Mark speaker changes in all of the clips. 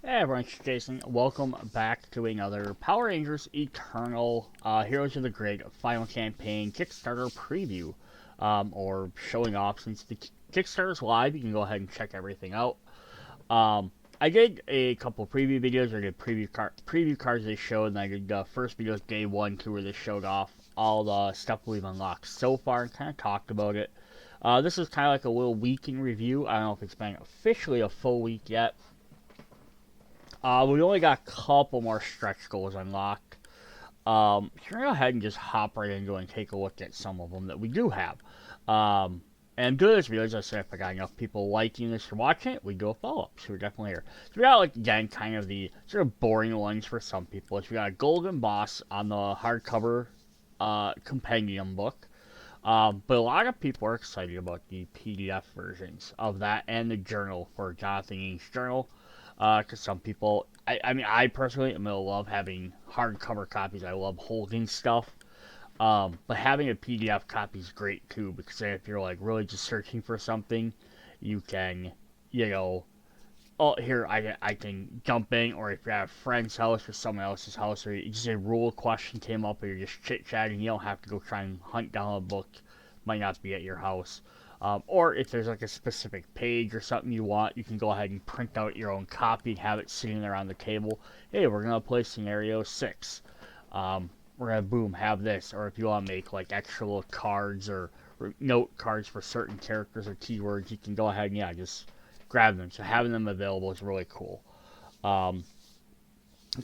Speaker 1: Hey everyone, it's Jason. Welcome back to another Power Rangers Eternal Heroes of the Grid Final Campaign Kickstarter preview. Or showing off since the Kickstarter's live, you can go ahead and check everything out. I did a couple preview videos, I did preview cards they showed, and I did the first video day 1, 2, where they showed off all the stuff we've unlocked so far and kind of talked about it. This is kind of like a little week in review. I don't know if it's been officially a full week yet. We only got a couple more stretch goals unlocked. So we're going to go ahead and just hop right into and take a look at some of them that we do have. And doing this video, as I said, if I got enough people liking this or watching it, we do a follow-up. So we're definitely here. So we got, like, again, kind of the sort of boring ones for some people. So we got a Golden Boss on the hardcover compendium book. But a lot of people are excited about the PDF versions of that and the journal for Jonathan Ying's journal. Because some people, I mean, I personally am gonna love having hardcover copies. I love holding stuff. But having a PDF copy is great too, because if you're like really just searching for something, you can, oh, here, I can jump in, or if you're at a friend's house or someone else's house, or just a rule question came up, or you're just chit-chatting, you don't have to go try and hunt down a book. Might not be at your house. Or if there's like a specific page or something you want, you can go ahead and print out your own copy and have it sitting there on the table. Hey, we're going to play scenario 6. We're going to, boom, have this. Or if you want to make like extra little cards or note cards for certain characters or keywords, you can go ahead and, just grab them. So having them available is really cool.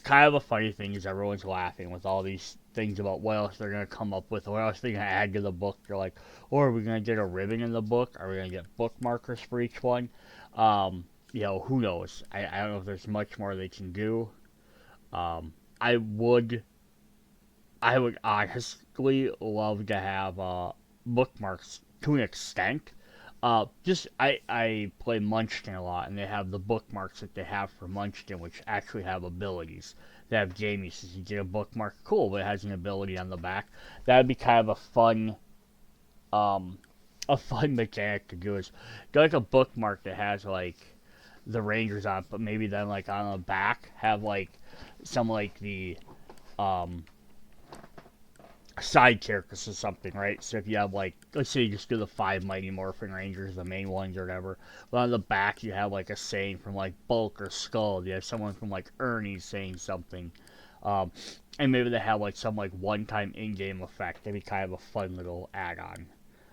Speaker 1: Kind of a funny thing is everyone's laughing with all these things about what else they're going to come up with, what else they're going to add to the book. They're like, oh, are we going to get a ribbon in the book? Are we going to get bookmarkers for each one? Who knows? I don't know if there's much more they can do. I would honestly love to have bookmarks to an extent. I play Munchkin a lot, and they have the bookmarks that they have for Munchkin, which actually have abilities. They have Jamie says you get a bookmark, cool, but it has an ability on the back. That'd be kind of a fun mechanic to do. Is get like a bookmark that has like the Rangers on it, but maybe then like on the back have like some like the side characters or something, right? So if you have like, let's say you just do the 5 Mighty Morphin Rangers, the main ones or whatever, but on the back you have like a saying from like Bulk or Skull. You have someone from like Ernie saying something, and maybe they have like some like one-time in-game effect. That'd be kind of a fun little add-on.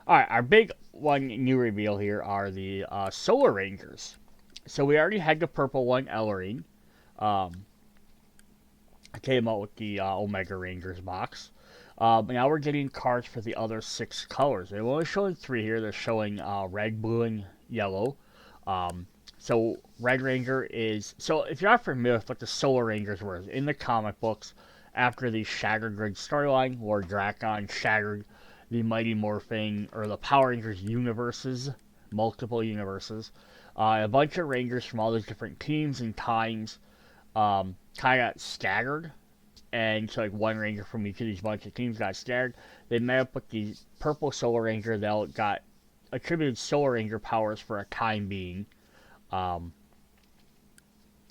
Speaker 1: All right, our big one new reveal here are the Solar Rangers. So we already had the purple one, Ellerine. I came out with the Omega Rangers box. Now we're getting cards for the other 6 colors. They're only showing 3 here. They're showing red, blue, and yellow. So Red Ranger is... So if you're not familiar with what the Solar Rangers were, in the comic books, after the Shattered Grid storyline, Lord Drakon shattered the Mighty Morphing, or the Power Rangers universes, multiple universes. A bunch of Rangers from all those different teams and times kind of got scattered. And so like one Ranger from each of these bunch of teams got scattered. They met up with the purple Solar Ranger that got attributed Solar Ranger powers for a time being. And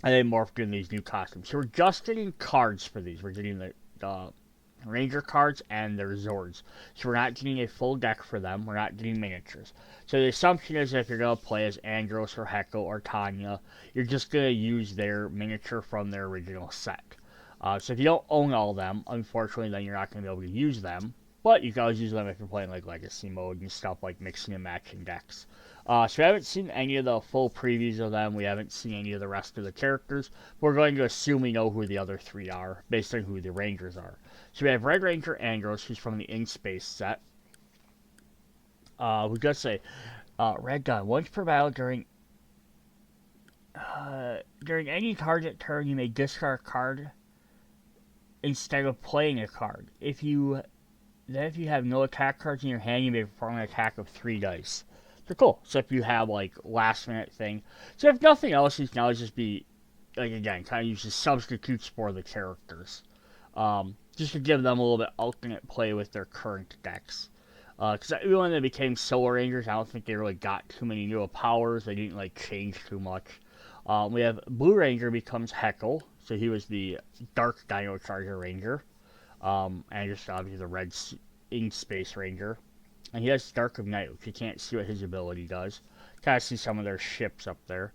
Speaker 1: they morphed in these new costumes. So we're just getting cards for these. We're getting the Ranger cards and their Zords. So we're not getting a full deck for them. We're not getting miniatures. So the assumption is that if you're going to play as Andros or Heko or Tanya, you're just going to use their miniature from their original set. So if you don't own all of them, unfortunately, then you're not going to be able to use them. But you can always use them if you're playing like Legacy mode and stuff like mixing and matching decks. So we haven't seen any of the full previews of them. We haven't seen any of the rest of the characters. We're going to assume we know who the other 3 are, based on who the Rangers are. So we have Red Ranger Andros, who's from the In Space set. We gotta say, Red Gun. Once per battle during any target turn, you may discard a card instead of playing a card. If you have no attack cards in your hand, you may perform an attack of 3 dice. So cool. So if you have like last minute thing. So if nothing else, you can always just be like again, kind of use the substitutes for the characters. Just to give them a little bit alternate play with their current decks. Because when they became Solar Rangers, I don't think they really got too many new powers. They didn't like change too much. We have Blue Ranger becomes Heckle, so he was the Dark Dino Charger Ranger, and just obviously the Red Ink Space Ranger. And he has Dark of Night, which you can't see what his ability does. Kind of see some of their ships up there.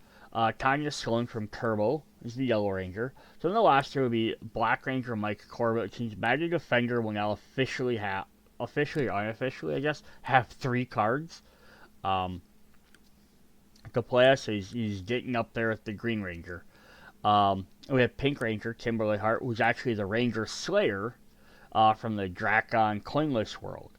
Speaker 1: Tanya Sloan from Turbo is the Yellow Ranger. So then the last two would be Black Ranger Mike Corbett, which means Magic Defender will now officially or unofficially, I guess, have 3 cards to play as. So he's getting up there with the Green Ranger. We have Pink Ranger Kimberly Hart, who's actually the Ranger Slayer from the Drakon Coinless world.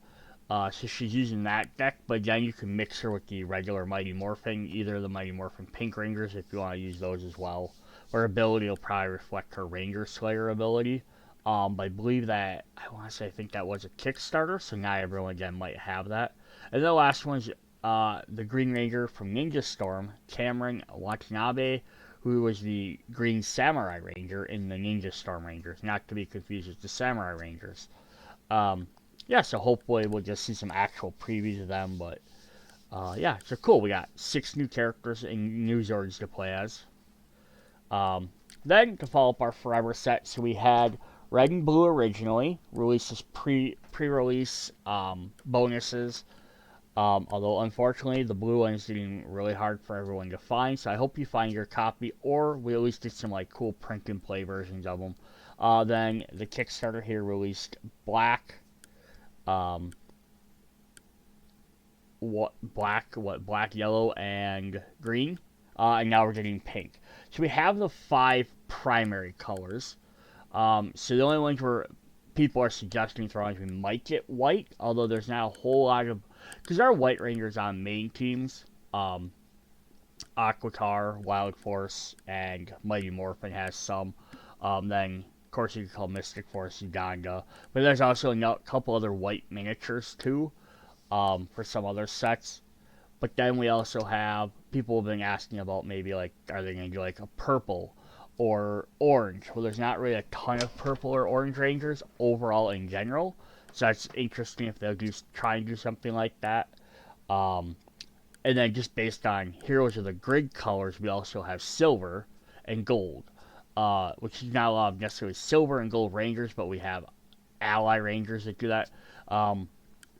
Speaker 1: So she's using that deck, but again, you can mix her with the regular Mighty Morphin, either the Mighty Morphin Pink Rangers if you want to use those as well. Her ability will probably reflect her Ranger Slayer ability. But I believe that, I think that was a Kickstarter, so now everyone again might have that. And the last one is the Green Ranger from Ninja Storm, Cameron Watanabe, who was the Green Samurai Ranger in the Ninja Storm Rangers, not to be confused with the Samurai Rangers. Yeah, so hopefully we'll just see some actual previews of them, but yeah, so cool. We got 6 new characters and new Zords to play as. Then, to follow up our Forever set, so we had Red and Blue originally, releases pre-release bonuses, although unfortunately the blue one is getting really hard for everyone to find, so I hope you find your copy, or we at least get some like cool print and play versions of them. Then the Kickstarter here released black, black, yellow, and green, and now we're getting pink. So we have the 5 primary colors. So the only ones where people are suggesting throwing we might get white, although there's not a whole lot of, because there are white rangers on main teams. Aquatar, Wild Force, and Mighty Morphin has some. Then of course you can call Mystic Force Uganda, but there's also a couple other white miniatures too, for some other sets. But then we also have people have been asking about maybe like, are they going to do like a purple or orange? Well, there's not really a ton of purple or orange rangers overall in general, so that's interesting if they'll try and do something like that. And then just based on Heroes of the Grid colors, we also have silver and gold, which is not a lot of necessarily silver and gold rangers, but we have ally rangers that do that.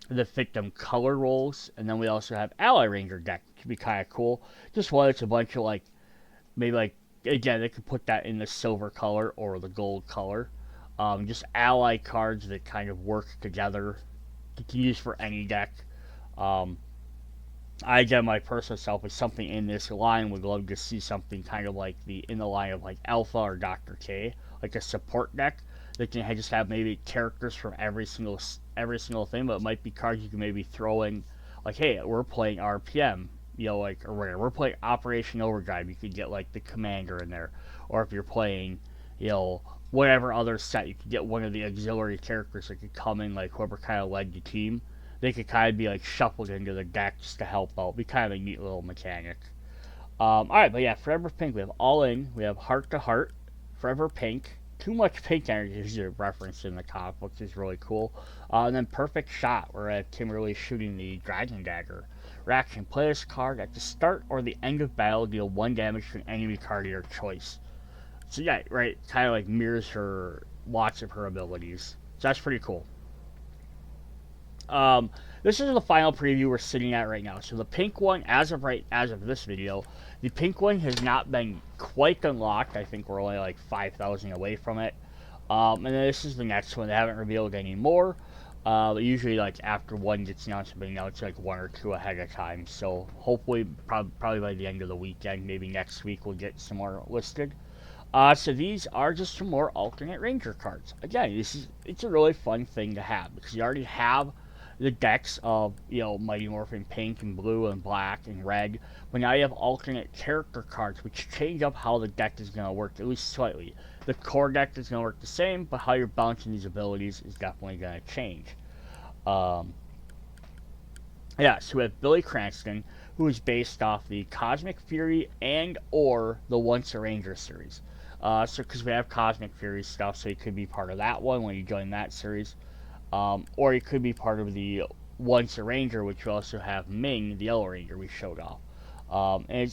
Speaker 1: That fit them color roles, and then we also have ally ranger deck, which would be kind of cool. Just one, it's a bunch of like, maybe like, again, they could put that in the silver color or the gold color. Just ally cards that kind of work together. You can use for any deck. I, again, my personal self, is something in this line, would love to see something kind of like in the line of like Alpha or Dr. K, like a support deck that can just have maybe characters from every single thing, but it might be cards you can maybe throw in, like, hey, we're playing RPM, like, or whatever, we're playing Operation Overdrive, you could get like the Commander in there, or if you're playing, whatever other set, you could get one of the auxiliary characters that could come in, like whoever kind of led the team. They could kind of be like shuffled into the deck just to help out. Be kind of a neat little mechanic. Alright, but yeah, Forever Pink, we have All In, we have Heart to Heart, Forever Pink, Too Much Pink Energy is referenced in the comic book, which is really cool. And then Perfect Shot, where I have Kimberly shooting the Dragon Dagger. Reaction, play this card at the start or the end of battle, deal 1 damage to an enemy card of your choice. So yeah, right, kind of like mirrors lots of her abilities. So that's pretty cool. This is the final preview we're sitting at right now. So the pink one, as of this video, the pink one has not been quite unlocked. I think we're only like 5,000 away from it. And then this is the next one. They haven't revealed any more. But usually, like after one gets announced, but now it's like 1 or 2 ahead of time. So hopefully, probably by the end of the weekend, maybe next week, we'll get some more listed. So these are just some more alternate Ranger cards. Again, it's a really fun thing to have because you already have the decks of, Mighty Morphin Pink and Blue and Black and Red, but now you have alternate character cards which change up how the deck is going to work, at least slightly. The core deck is going to work the same, but how you're balancing these abilities is definitely going to change. Yeah, so we have Billy Cranston, who is based off the Cosmic Fury and or the Once a Ranger series. So because we have Cosmic Fury stuff, so he could be part of that one when you join that series. Or it could be part of the Once a Ranger, which we also have Ming, the Yellow Ranger, we showed off. And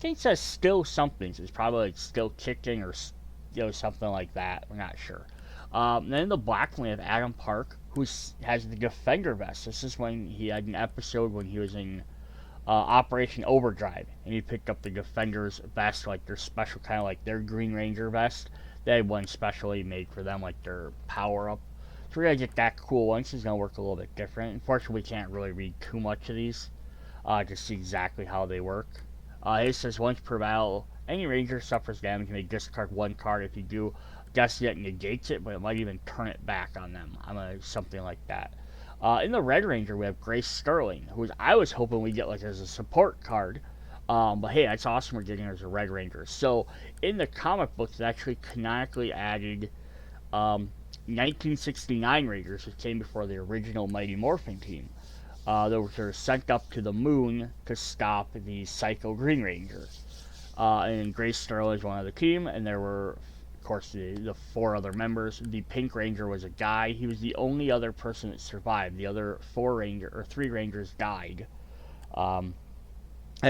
Speaker 1: think it says still something. So it's probably like still kicking or something like that. We're not sure. Then in the black one we have Adam Park, who has the Defender vest. This is when he had an episode when he was in Operation Overdrive, and he picked up the Defender's vest, like their special kind of like their Green Ranger vest. They had one specially made for them, like their power up. So we're gonna get that cool one. So it's gonna work a little bit different. Unfortunately, we can't really read too much of these to see exactly how they work. It says once per battle, any ranger suffers damage, you may discard one card. If you do, guess it negates it, but it might even turn it back on them. Something like that. In the Red Ranger, we have Grace Sterling, who I was hoping we'd get like as a support card. But hey, that's awesome we're getting her as a Red Ranger. So in the comic books, it actually canonically added 1969 Rangers, which came before the original Mighty Morphin team. They were sent up to the moon to stop the Psycho Green Ranger. And Grace Sterling is one of the team, and there were, of course, the four other members. The Pink Ranger was a guy. He was the only other person that survived. The other three Rangers died. And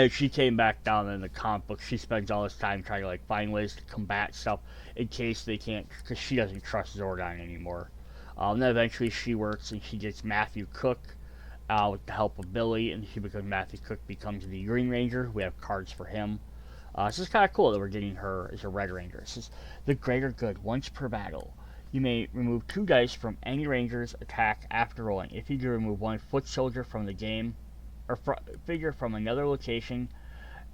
Speaker 1: she came back down in the comic book. She spends all this time trying to like find ways to combat stuff in case they can't, because she doesn't trust Zordon anymore. Then eventually she works and she gets Matthew Cook with the help of Billy, and Matthew Cook becomes the Green Ranger. We have cards for him. So it's kind of cool that we're getting her as a Red Ranger. It says, the greater good, once per battle. You may remove 2 dice from any Ranger's attack after rolling. If you do, remove 1 foot soldier from the game, or figure from another location,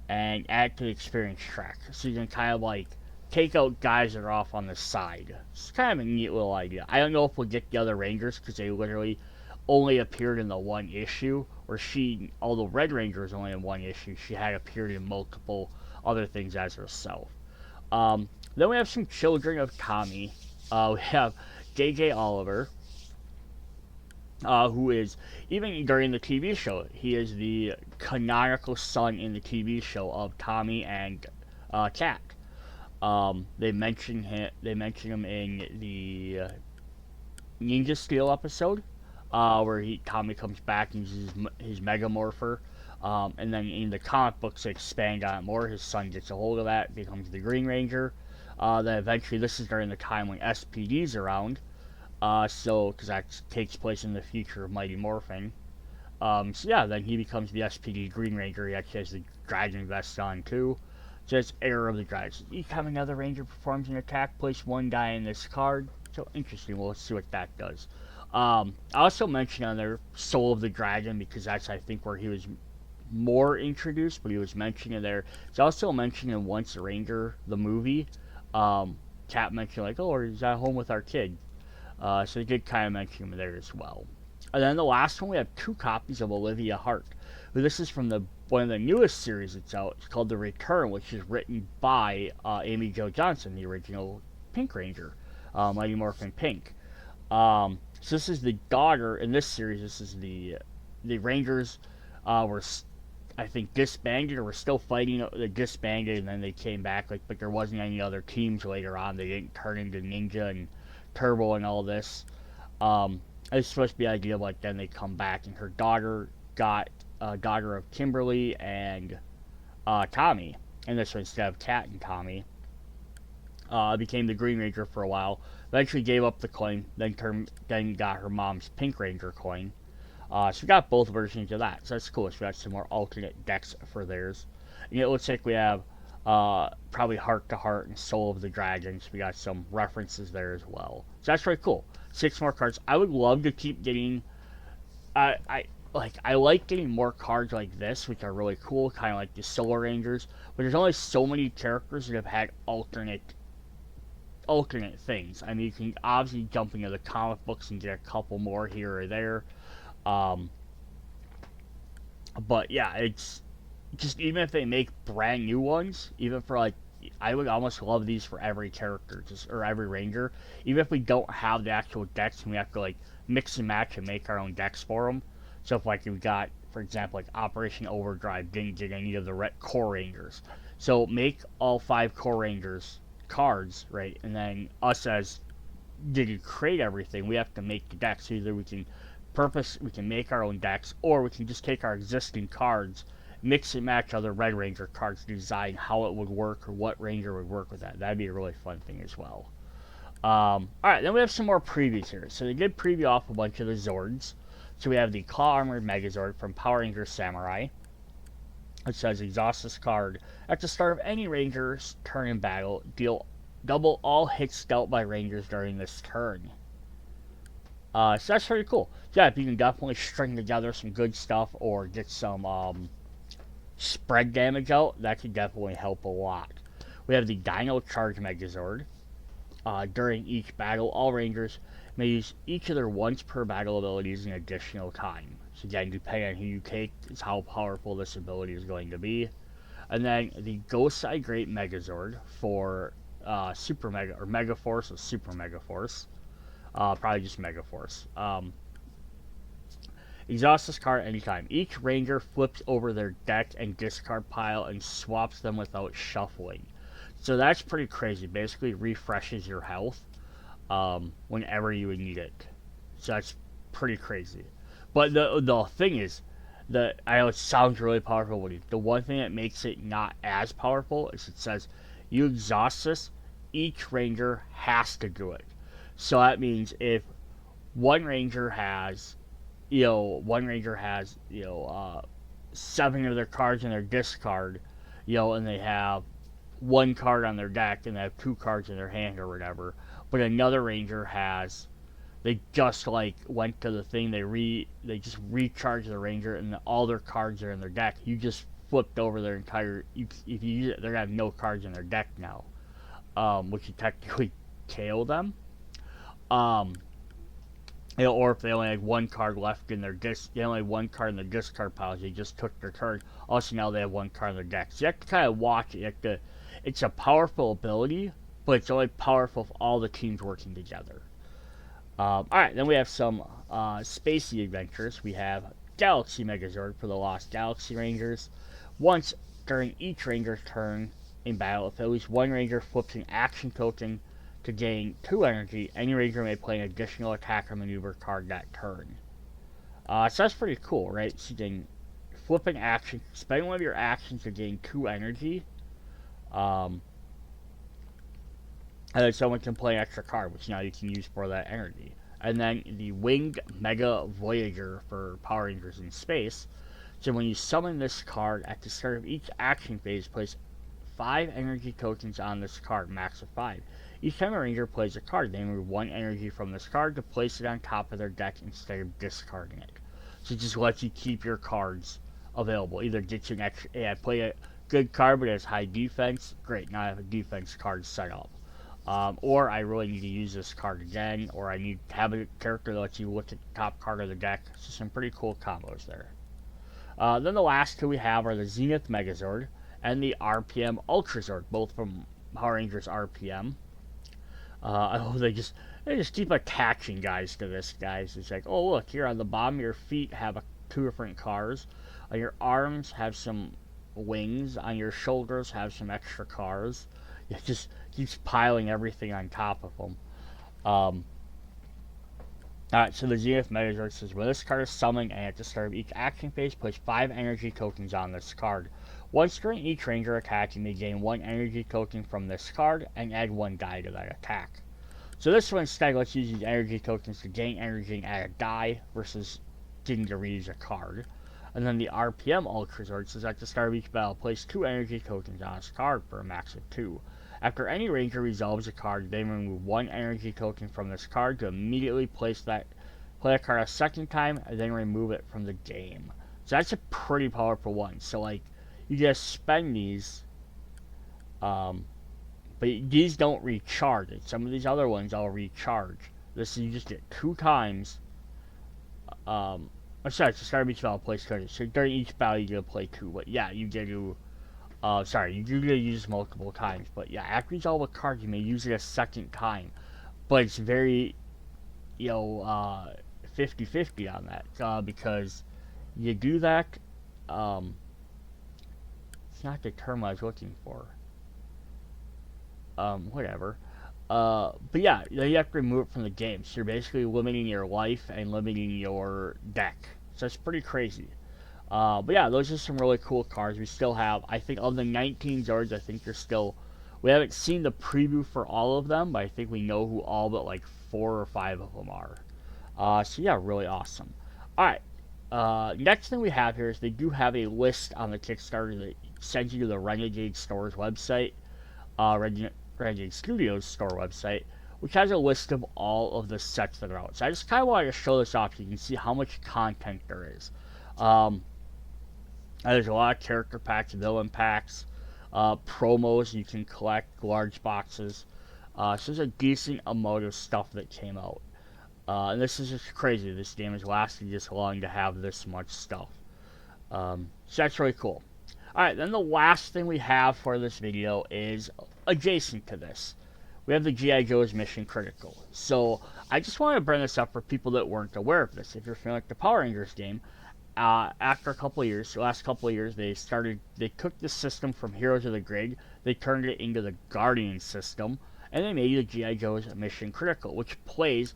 Speaker 1: and add to the experience track. So you can kind of like take out guys that are off on the side. It's kind of a neat little idea. I don't know if we'll get the other Rangers, because they literally only appeared in the one issue, where although Red Ranger is only in one issue, she had appeared in multiple other things as herself. Then we have some children of Tommy. We have J.J. Oliver, who is, even during the TV show, he is the canonical son in the TV show of Tommy and Cat. They mention him in the Ninja Steel episode, where Tommy comes back and uses his Mega Morpher. And then in the comic books, they expand on it more. His son gets a hold of that, becomes the Green Ranger. Then eventually, this is during the time when SPD's around. Because that takes place in the future of Mighty Morphin. Then he becomes the SPD Green Ranger. He actually has the Dragon vest on, too. So it's Heir of the Dragon. Each time another Ranger performs an attack, place 1 die in this card. So interesting. Well, let's see what that does. I also mentioned on there Soul of the Dragon, because that's, I think, where he was more introduced, but he was mentioned in there. It's also mentioned in Once a Ranger, the movie. Cat mentioned, like, oh, he's at home with our kid. So they did kind of mention him there as well. And then the last one, we have 2 copies of Olivia Hart. This is from one of the newest series that's out. It's called The Return, which is written by Amy Jo Johnson, the original Pink Ranger, Mighty Morphin Pink. So this is the daughter in this series. This is the Rangers were, I think, disbanded, or were still fighting. They disbanded, and then they came back. But there wasn't any other teams later on. They didn't turn into Ninja and Turbo and all this. It's supposed to be the idea of like then they come back, and her daughter got daughter of Kimberly and Tommy, and this one instead of Cat and Tommy. Became the Green Ranger for a while. Eventually gave up the coin. Then got her mom's Pink Ranger coin. So we got both versions of that. So that's cool. So we got some more alternate decks for theirs. And it looks like we have probably Heart to Heart and Soul of the Dragon. So we got some references there as well. So that's really cool. 6 more cards. I would love to keep getting. I like getting more cards like this, which are really cool, kind of like the Solar Rangers. But there's only so many characters that have had alternate things. I mean, you can obviously jump into the comic books and get a couple more here or there. But yeah, it's just, even if they make brand new ones, even for like, I would almost love these for every character, or every Ranger. Even if we don't have the actual decks, and we have to like mix and match and make our own decks for them. So if like we got, for example, like Operation Overdrive didn't get any of the core Rangers, so make all 5 core Rangers cards, right? And then us as did create everything, we have to make the decks. Either we can make our own decks, or we can just take our existing cards mix and match other Red Ranger cards to design how it would work or what Ranger would work with that. That'd be a really fun thing as well. Alright, then we have some more previews here. So they did preview off a bunch of the Zords. So we have the Claw Armored Megazord from Power Rangers Samurai. It says exhaust this card. At the start of any Ranger's turn in battle, deal double all hits dealt by Rangers during this turn. So that's pretty cool. Yeah, you can definitely string together some good stuff or get some spread damage out. That could definitely help a lot. We have the Dino Charge Megazord. During each battle, all Rangers may use each of their once per battle abilities an additional time. So again, depending on who you take, is how powerful this ability is going to be. And then the Gosai Great Megazord for Super Mega or Mega Force or Super Mega Force. Probably just Mega Force. Exhaust this card anytime. Each Ranger flips over their deck and discard pile and swaps them without shuffling. So that's pretty crazy. Basically refreshes your health whenever you would need it. So that's pretty crazy. But the thing is, I know it sounds really powerful, but the one thing that makes it not as powerful is it says you exhaust this, each Ranger has to do it. So that means if one Ranger has, 7 of their cards in their discard, and they have 1 card on their deck and they have 2 cards in their hand or whatever, but another Ranger they just went to the thing, they just recharged the Ranger and all their cards are in their deck. You just flipped over their entire, if you use it, they're gonna have no cards in their deck now, which would technically KO them. Or if they only had 1 card left in their they only had 1 card in their discard pile, they just took their turn. Also, now they have 1 card in their deck. So you have to kind of watch it. It's a powerful ability, but it's only powerful if all the teams working together. Alright, then we have some spacey adventures. We have Galaxy Megazord for the Lost Galaxy Rangers. Once during each Ranger's turn in battle, if at least 1 Ranger flips an action token to gain 2 energy, any Ranger may play an additional attack or maneuver card that turn. So that's pretty cool, right? So you can flip an action, spend one of your actions to gain 2 energy, and then someone can play an extra card, which now you can use for that energy. And then the Winged Mega Voyager for Power Rangers in Space. So when you summon this card at the start of each action phase, place 5 energy tokens on this card, max of 5. Each time a Ranger plays a card, they remove 1 energy from this card to place it on top of their deck instead of discarding it. So it just lets you keep your cards available. Either get you an extra, I play a good card but it has high defense, great, now I have a defense card set up. Or I really need to use this card again, or I need to have a character that lets you look at the top card of the deck. So some pretty cool combos there. Then the last 2 we have are the Zenith Megazord and the RPM Ultrazord, both from Power Rangers RPM. They just keep attaching guys to this, guys. It's like, oh look, here on the bottom of your feet have 2 different cars. On your arms have some wings. On your shoulders have some extra cars. It just keeps piling everything on top of them. Alright, so the Zenith Megazord says, when this card is summoned and at the start of each action phase, place 5 energy tokens on this card. Once during each Ranger attack, you may gain 1 energy token from this card and add 1 die to that attack. So this one instead lets you use these energy tokens to gain energy and add a die versus getting to reuse a card. And then the RPM Ultrazord says at the start of each battle, place 2 energy tokens on this card for a max of 2. After any Ranger resolves a card, they remove 1 energy token from this card to immediately play that card a second time and then remove it from the game. So that's a pretty powerful one. So you just spend these, but these don't recharge it. Some of these other ones I'll recharge. This you just get 2 times. I'm sorry, to start of each battle, place cards. So during each battle, you get to play 2. But yeah, you get to. You do get to use this multiple times. But yeah, after you resolve a card, you may use it a second time. But it's very, 50-50 on that. Because you do that. It's not the term I was looking for. Whatever. But yeah, you have to remove it from the game. So you're basically limiting your life and limiting your deck. So it's pretty crazy. But yeah, those are some really cool cards. We still have, I think, of the 19 Zords, I think there's still, we haven't seen the preview for all of them, but I think we know who all but like 4 or 5 of them are. So yeah, really awesome. All right. Next thing we have here is they do have a list on the Kickstarter that sends you to the Renegade Store's website, Renegade Studios store website, which has a list of all of the sets that are out. So I just kind of wanted to show this off so you can see how much content there is. Um, there's a lot of character packs, villain packs, promos you can collect, large boxes. So there's a decent amount of stuff that came out. And this is just crazy. This game has lasted this long to have this much stuff. So that's really cool. Alright, then the last thing we have for this video is adjacent to this. We have the G.I. Joe's Mission Critical. So I just want to bring this up for people that weren't aware of this. If you're familiar with the Power Rangers game, after a couple of years, the last couple of years, they took the system from Heroes of the Grid, they turned it into the Guardian system, and they made the G.I. Joe's Mission Critical, which plays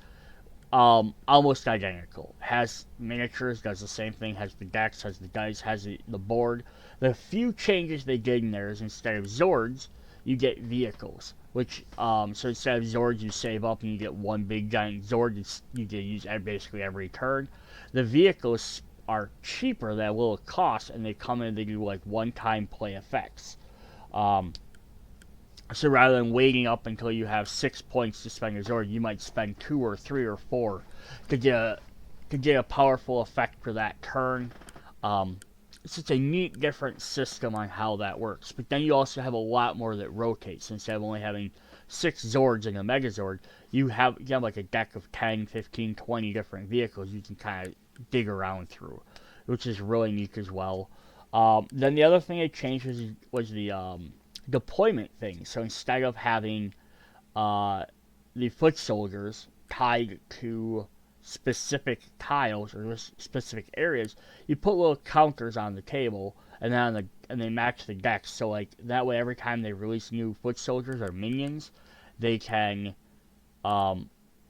Speaker 1: almost identical. Has miniatures, does the same thing, has the decks, has the dice, has the board. The few changes they did in there is instead of Zords, you get vehicles. Which, so instead of Zords, you save up and you get one big giant Zord you can use basically every turn. The vehicles are cheaper than what it costs, and they come in, they do like one-time play effects. So rather than waiting up until you have 6 points to spend your Zord, you might spend 2 or 3 or 4 to get a powerful effect for that turn. It's just a neat, different system on how that works. But then you also have a lot more that rotates. Instead of only having 6 Zords in a Megazord, you have like a deck of 10, 15, 20 different vehicles you can kind of dig around through, which is really neat as well. Then the other thing they changed was the deployment thing. So instead of having the foot soldiers tied to specific tiles or specific areas, you put little counters on the table, and then and they match the decks. So like that way, every time they release new foot soldiers or minions, they can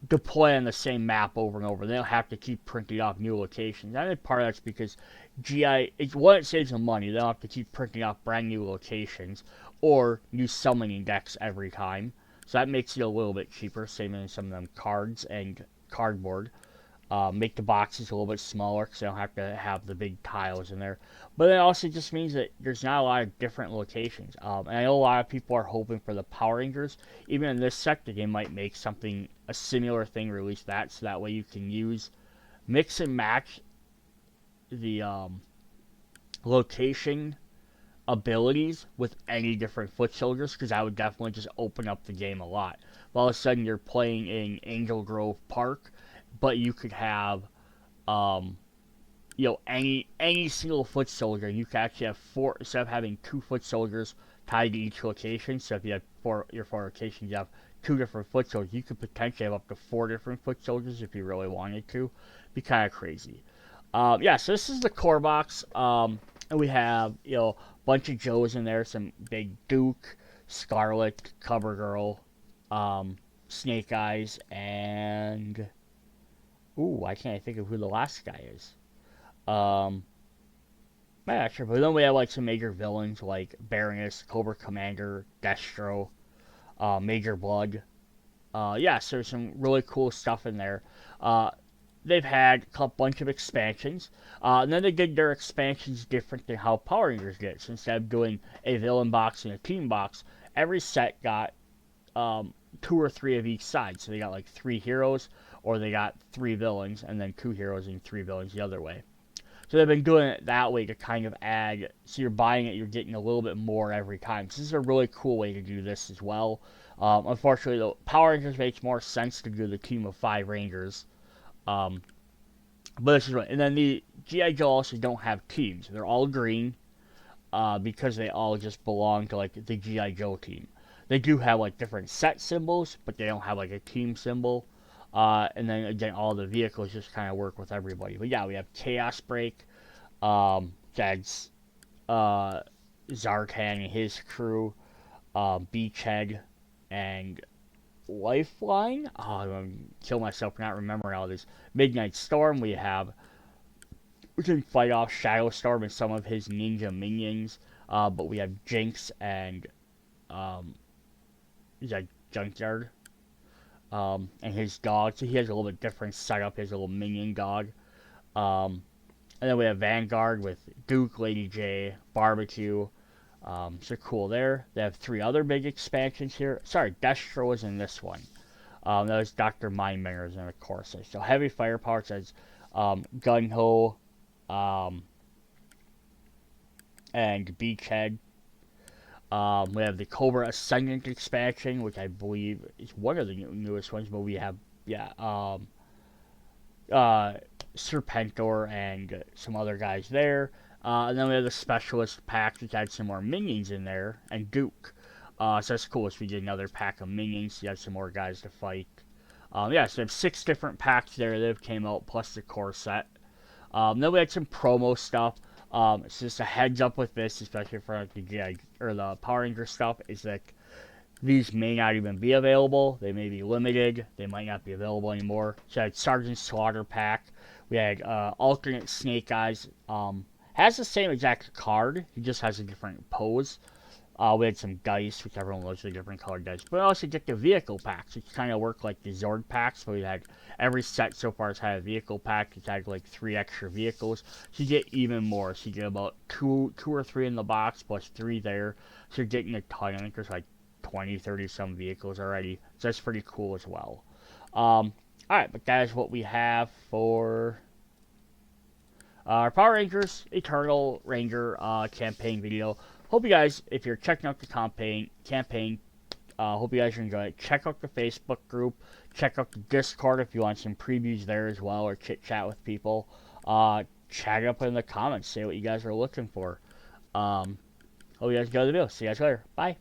Speaker 1: deploy on the same map over and over. They don't have to keep printing off new locations. I think part of that's because it saves them money. They don't have to keep printing off brand new locations or new summoning decks every time. So that makes it a little bit cheaper, saving some of them cards and cardboard. Make the boxes a little bit smaller because they don't have to have the big tiles in there. But it also just means that there's not a lot of different locations. And I know a lot of people are hoping for the Power Rangers. Even in this sector, they might make a similar thing, release that, so that way you can mix and match the location abilities with any different foot soldiers, because I would definitely just open up the game a lot. All of a sudden, you're playing in Angel Grove Park, but you could have, any single foot soldier. You could actually have 4 instead of having 2 foot soldiers tied to each location. So if you have your 4 locations, you have 2 different foot soldiers. You could potentially have up to 4 different foot soldiers if you really wanted to. Be kind of crazy. So this is the core box. And we have a bunch of Joes in there. Some big Duke, Scarlet, CoverGirl, Snake Eyes, and I can't think of who the last guy is. I'm not sure, but then we have like some major villains like Baroness, Cobra Commander, Destro, Major Blood. So there's some really cool stuff in there. They've had a bunch of expansions, and then they did their expansions different than how Power Rangers did. So instead of doing a villain box and a team box, every set got 2 or 3 of each side. So they got like 3 heroes, or they got 3 villains, and then 2 heroes and 3 villains the other way. So they've been doing it that way to kind of add, so you're buying it, you're getting a little bit more every time. So this is a really cool way to do this as well. Unfortunately, the Power Rangers makes more sense to do the team of 5 Rangers. But this is right. And then the G.I. Joe also don't have teams. They're all green, because they all just belong to like the G.I. Joe team. They do have like different set symbols, but they don't have like a team symbol. And then again, all the vehicles just kind of work with everybody. But yeah, we have Chaos Break, that's Zartan and his crew, Beachhead, and Lifeline. I'm gonna kill myself for not remembering all this. Midnight Storm. We have we can fight off Shadowstorm and some of his ninja minions. But we have Jinx and he's like Junkyard, and his dog. So he has a little bit different setup. He has a little minion dog. And then we have Vanguard with Duke, Lady J, Barbecue. So cool there. They have 3 other big expansions here. Sorry, Destro was in this one. That was Dr. Mindbenders and of course. So heavy firepower says Gun Ho and Beachhead. We have the Cobra Ascendant expansion, which I believe is one of the newest ones, but we have, Serpentor and some other guys there. And then we have the Specialist pack, which had some more minions in there, and Duke. So that's cool. So we did another pack of minions. You have some more guys to fight. So we have 6 different packs there that have came out, plus the core set. Then we had some promo stuff. It's just a heads up with this, especially for like the GI or the Power Ranger stuff, is that these may not even be available. They may be limited. They might not be available anymore. So I had Sergeant Slaughter pack. We had alternate Snake Eyes. Has the same exact card. He just has a different pose. We had some dice, which everyone loves the different colored dice. But we also get the vehicle packs, which kind of work like the Zord packs. So we had every set so far has had a vehicle pack. It's had like 3 extra vehicles. So you get even more. So you get about two or 3 in the box plus 3 there. So you're getting a ton. I think there's like 20, 30 some vehicles already. So that's pretty cool as well. Alright, but that is what we have for our Power Rangers Eternal Ranger campaign video. Hope you guys, if you're checking out the campaign, hope you guys are enjoying it. Check out the Facebook group. Check out the Discord if you want some previews there as well, or chit-chat with people. Chat it up in the comments. Say what you guys are looking for. Hope you guys enjoy the video. See you guys later. Bye.